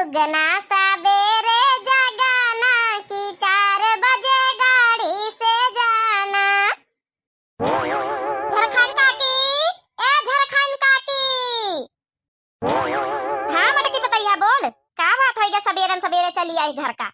उगना सबेरे जगाना कि 4 बजे गाड़ी से जाना। झरखान काकी, ए झरखान काकी। हाँ मटकी पतैया बोल, का बात होइगा सबेरन सबेरे चली आई घर का?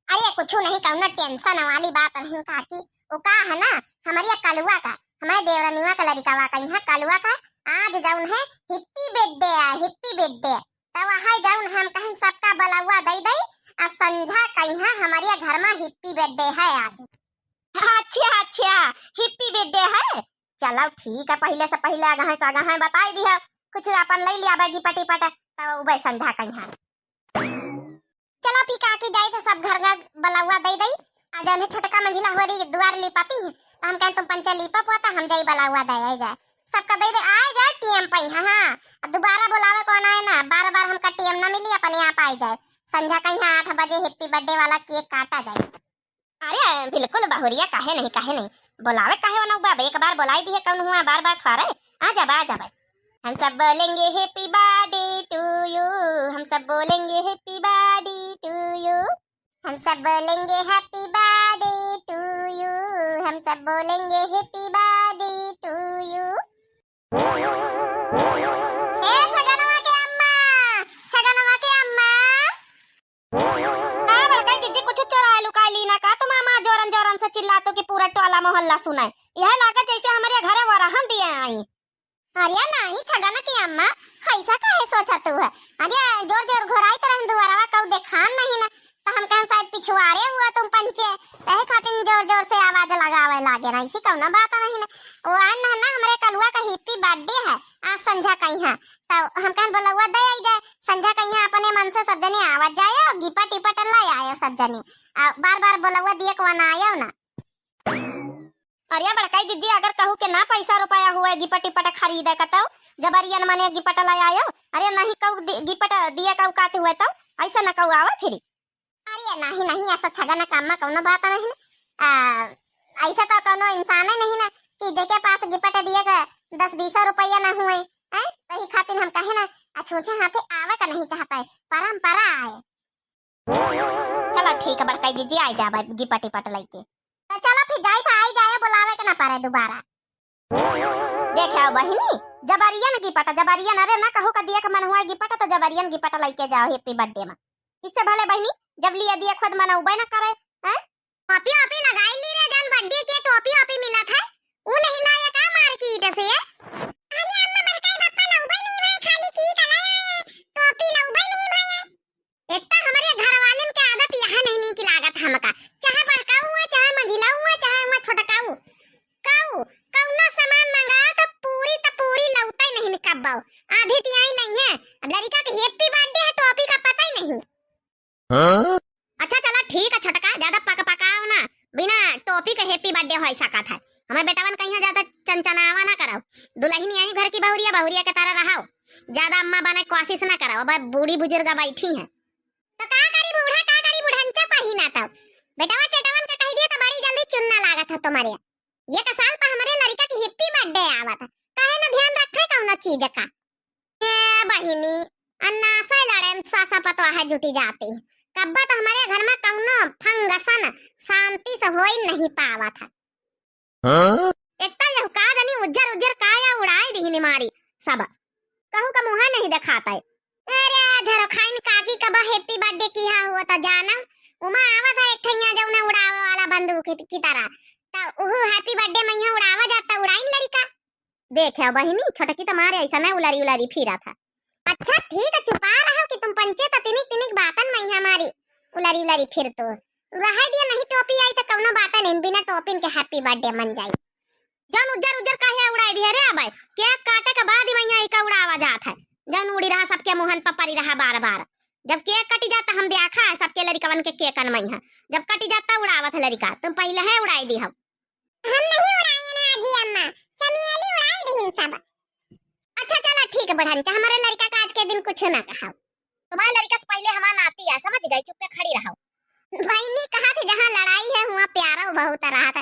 अरे कुछ नहीं, कौनो टेंशन वाली बात नहीं काकी। वो का है ना, हमारी कलुआ का, हमारे देवरानीवा का लड़का का यहाँ कलुआ का आज जाऊन है हिप्पी बर्थडे है, हिप्पी बर्थडे। तो वहाँ जाऊन हम कहीं सबका बलावा दे दे और संझा कहीं हमारे घर में हिप्पी बर्थडे है आज। अच्छा अच्छा, हिप्पी बर्थडे है, चलो ठीक है। पहले से पहले आगा है बताई दिया, कुछ अपन ले लिया बैगी पटी पटा तो वह संझा कहीं। चलो फिर काकी जाए तो सब घर घर बलावा दे दे। आज उन्हें छोटका मंजिला हो रही द्वार लिपाती है तो हम कहें तुम पंचे लिपा पाता, हम जाई बलावा दे जाए सबका दे दे आ जाए टीएम पे। हाँ दोबारा बुलावे कौन आए ना, बार बार हमका टीएम ना मिली अपन यहाँ पे आ जाए। संझा कहीं 8 बजे हिप्पी बर्थडे वाला केक काटा जाए। अरे बिल्कुल बहुरिया, काहे नहीं बुलावे काहे ना बाबा, एक बार बुलाई दी है कौन हुआ बार बार थारे। आ जा हम सब बोलेंगे हैप्पी बर्थडे टू यू, हम सब बोलेंगे हैप्पी बर्थडे टू यू, हम सब बोलेंगे हैप्पी बर्थडे टू यू, हम सब बोलेंगे हैप्पी बर्थडे टू यू। ए छगनवा के अम्मा, छगनवा के अम्मा। का बड़का जीजी कुछ चोरा लुका ली ना का? तुम मामा जोरन जोरन से चिल्लातो कि पूरा टोला मोहल्ला सुनाए। यह लागत जैसे हमारे घरे वरहन दिए आई। अरे नहीं छगन की अम्मा, ऐसा काहे सोचा तू है? अरे जोर जोर घोराई तरह दुआरवा कऊ देखान नहीं ना, तो हम कहां शायद पिछवाड़े हुआ तुम पंचे तहे खातिर जोर जोर से आवाज लगावे लागे ना, इसी कौना बात नहीं ना। वो आन ना हमारे कलुआ का हिप्पी बर्थडे है आज संझा कहीं है, तो हम कहां बुलावा दे आई जाए। संझा कहीं अपने मन से सब जने आवाज जाए और गिपा टिपा टल्ला आए सब जने, बार बार बुलावा दिए को ना आयो ना। अरे बड़काई दीदी अगर कहूँ के ना पैसा रुपया हुआ गिपट टिपट खरीदे का तो जबरियन मने गिपट ला आयो। अरे नहीं कहू गिपट दिए कहू काते हुए तो ऐसा न कहू आवा फिर। अरे नहीं ऐसा छगन काम में कोनो बात नहीं ना। ऐसा तो कोनो इंसान नहीं ना कि जेके पास गिपट दिए का 10-20 रुपया ना हुए हैं, तही खातिर हम कहे ना छूछे हाथे आवे का नहीं चाहता है, परंपरा आए। चलो ठीक है बड़काई दीदी आ जा गिपट टिपट लेके, तो चलो फिर जाई था आई जाए बुलावे के ना पारे दोबारा। देखो बहिनी जबरियन गिपट जबरियन, अरे ना कहो का दिया का मन हुआ गिपट तो जबरियन गिपट लेके जाओ हैप्पी बर्थडे में। इससे भले बहिनी जब लिया दिया खुद मन उबे ना करे हैं। टोपी ओपी लगाई ली रे जन बर्थडे के टोपी ओपी मिला था वो नहीं लाया का मार्केट से। अरे अम्मा बड़काई पापा ना उबे नहीं भाई, खाली की कलाया टोपी ना उबे नहीं भाई। एक तो हमारे घर वाले के आदत यहां नहीं की लागत हमका, चाहे बड़का हुआ चाहे मंझिला हुआ चाहे हुआ छोटा काऊ कौना सामान मंगा तो पूरी लौटा ही नहीं निकबाओ, आधी तिहाई नहीं है। अब लड़का के हैप्पी बर्थडे है टोपी का पता ही नहीं। अच्छा चलो ठीक है छोटका, ज्यादा पकाओ ना, बिना टोपी के हैप्पी बर्थडे हो सका था। हमें बेटावन कहीं ज्यादा चंचनावा ना कराओ, दुल्हन आई घर की बहुरिया के तरह रहो, ज्यादा अम्मा बने कोशिश ना कराओ। अब बूढ़ी बुजुर्ग बैठी हैं तो का करी बूढ़ा का करी बुढ़ंचा पहिना तो बेटावा टेटावन का कह दिया तो बड़ी जल्दी चुनना लागत है तुम्हारे। ये का साल पर हमारे लड़का की हैप्पी बर्थडे आवा था, काहे ना ध्यान रखे कौनो चीज का। ए बहिनी अन्ना से लड़े सासा पतवा है जुटी जाती है, कब्बा तो हमारे घर में कौनो फंगसन शांति से होई नहीं पावा था। एकता यह का जानी उज्जर काया उड़ाई दी मारी सब, कहूं का मुंह नहीं दिखाता है। अरे झरखाइन काकी कब हैप्पी बर्थडे किया हुआ था जाना, उमा आवा था एक ठैया जौना उड़ावे वाला बंदूक की तरह, तो वो हैप्पी बर्थडे में यहाँ उड़ावा जाता उड़ाइन लड़का। देखे बहिनी छोटकी तुम्हारे ऐसा ना उलारी फिरा था। अच्छा ठीक है छुपा रहा कि तुम पंचे तो तिनिक बातन में हमारी उलारी फिर तो रह दिया नहीं। टोपी आई तो कौनो बातन नहीं, बिना टोपिन के हैप्पी बर्थडे मन जाई। जन उज्जर काहे उड़ाई दिया रे अबे, केक काटे के बाद ही वहीं का उड़ावा जात है, जन उड़ी रहा सबके मुहन पपरी रहा बार। जब केक कटी जाता हम देखा है सबके लड़कवन के केकन में है, जब कटी जाता उड़ावत है लड़का, तुम पहले है उड़ाई दी हम नहीं उड़ाई ना जी अम्मा, चमेली उड़ाई दी हम सब। अच्छा चलो ठीक है बढ़ंचा, हमारे लड़का का आज के दिन कुछ ना कहा, तुम्हारे लड़का से पहले हमारा नाती है समझ गई, चुप पे खड़ी रहो। बहनी कहा थी जहाँ लड़ाई है वहाँ प्यारा बहुत रहा था।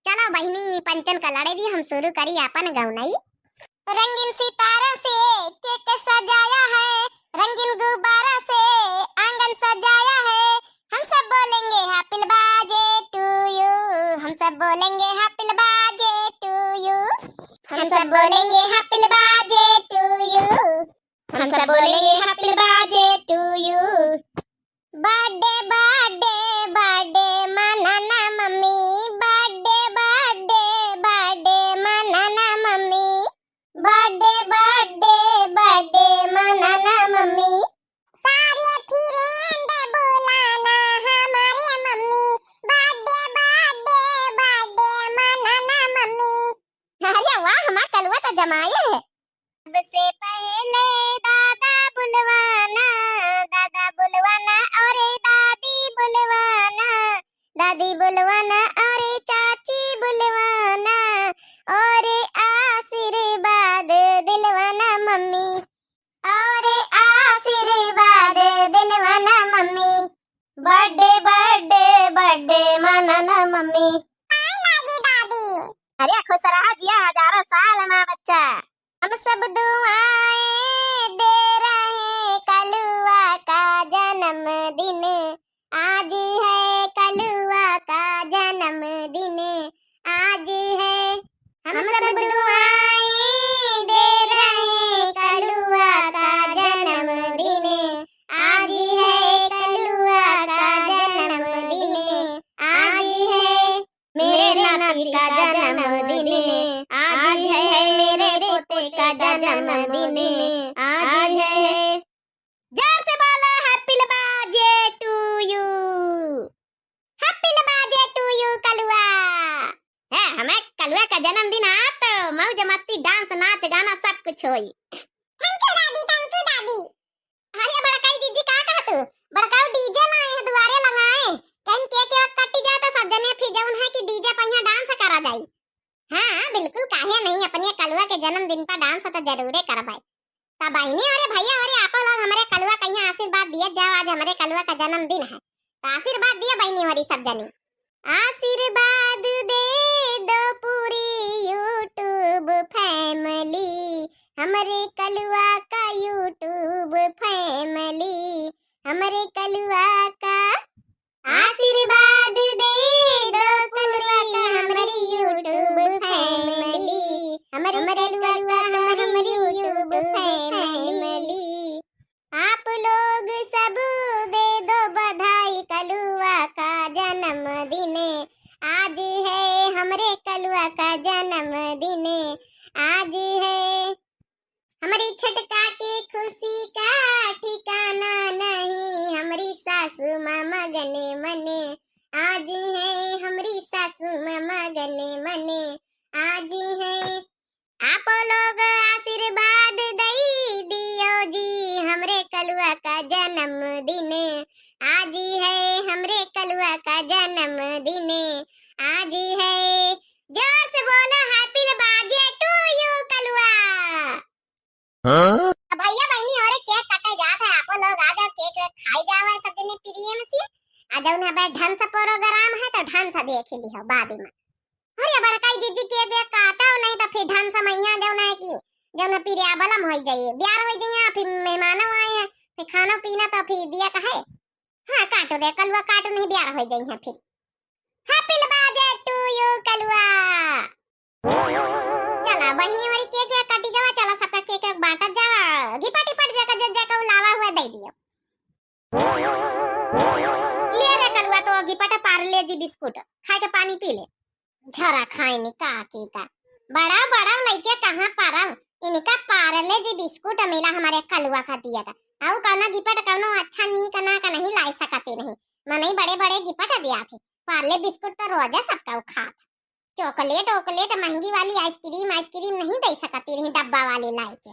चलो बहनी पंचन का लड़े दी हम शुरू करी अपन गौनई। रंगीन सितारा से केक सजाया है, रंगीन गुब्बारा से बोलेंगे हैप्पी बर्थडे टू यू, हम सब बोलेंगे happy birthday to you. Birthday birthday birthday मनाना मम्मी, बर्थडे बर्थडे बर्थडे मनाना मम्मी, बर्थडे बर्थडे बर्थडे मनाना मम्मी। सारे फ्रेंड बुलाना हमारे मम्मी, बर्थडे बर्थडे बर्थडे मनाना मम्मी। अरे वाह, हमारा कलवा तो जमाया है। सबसे पहले दादा बुलवाना, दादा बुलवाना और दादी बुलवाना, दादी बुलवाना और चाची बुलवाना, और आशीर्वाद दिलवाना मम्मी, और आशीर्वाद दिलवाना मम्मी। बर्थडे बर्थडे बर्थडे मनाना मम्मी। लागी दादी। अरे खुश रहा जिया हजारों साल हमारा बच्चा। हम सब दुआएं दे रहे, कलुआ का जन्मदिन आज है, कलुआ का जन्मदिन आज है। हम सब दुआएं दे रहे, कलुआ का जन्मदिन आज है, कलुआ का जन्मदिन आज है। मेरे नाती का जन्मदिन आज है, मेरे पोते का जन्मदिन आज है। जोर से बोलो happy birthday to you, happy birthday to you Kalua. है हमें कलुआ का जन्मदिन आ तो मौज मस्ती डांस नाच गाना सब कुछ होई। थैंक यू दादी, थैंक यू दादी। अरे बड़काई जीजी का कहत बड़काऊ डीजे लाए हैं, दुआरे लगाए कहीं केक कटी जाए तो सब जने फिर जौन है कि डीजे पे यहाँ डांस करा जाई। हाँ बिल्कुल, काहे नहीं, अपने कलुआ के जन्मदिन पर डांस तो जरूरे करवाए। तब बहनी अरे भैया अरे आप लोग हमारे कलुआ का यहाँ आशीर्वाद दिए जाओ, आज हमारे कलुआ का जन्मदिन है तो आशीर्वाद दिए बहनी हमारी सब जनी। आशीर्वाद दे दो पूरी यूट्यूब फैमिली, हमारे कलुआ का यूट्यूब फैमिली, हमारे कलुआ का आशीर्वाद दे दो पूरी हमारी यूट्यूब फैमिली, हमारे कलुआ का हमारी यूट्यूब फैमिली। आप लोग सब दे दो बधाई, कलुआ का जन्मदिन आज है, हमारे कलुआ का जन्मदिन आज है। हमारी छटका की खुशी का ठिकाना नहीं, हमारी सासू मामा गने मने आज है, हमारी सासू मामा गने मने आज है। आप लोग आशीर्वाद दई दियो जी, हमरे कलुआ का जन्मदिन आज है, हमरे कलुआ का जन्मदिन आज है। जोर से बोलो हैप्पी बर्थडे टू यू कलुआ। भैया बहनी और केक काटे जात है, आप लोग आ जाओ केक खाई जाओ सब जने प्रेम से। आ जाओ ना बे ढंग से प्रोग्राम है तो ढंग से देख लियो बाद में। अरे बड़काई जीजी केक वेक काटा नहीं तो फिर ढंग से मैया जाओ ना कि जब ना पिरिया बलम हो जाइए, ब्याह हो जाइए, फिर मेहमानों आए हैं, फिर खाना पीना तो फिर दिया कहे। हाँ काटो रे कलुआ, काटो नहीं ब्याह हो जाइए फिर। हैप्पी बर्थडे टू यू कलुआ। चला बहनी वाली केक वेक काटी जावा, चला सबका केक वेक बांटा जावा, गिपाटी पट जगह जगह लावा हुआ दे दियो। ले रे कलुआ तो गिपाटा पार्ले जी बिस्कुट खा के पानी पी ले। झरा खाए नि का की का बड़ा बड़ा लइके कहां पारम, इनका पार्ले जी बिस्कुट मिला हमारे कलुआ का दिया था। आउ कौना गिपट कौनो अच्छा नी कना का नहीं लाई सकते नहीं, मने बड़े बड़े गिपट दिया थे। पार्ले बिस्कुट तो रोजा सबका खा था। चॉकलेट वॉकलेट महंगी वाली आइसक्रीम नहीं दे सकती रही डब्बा वाली लाई के।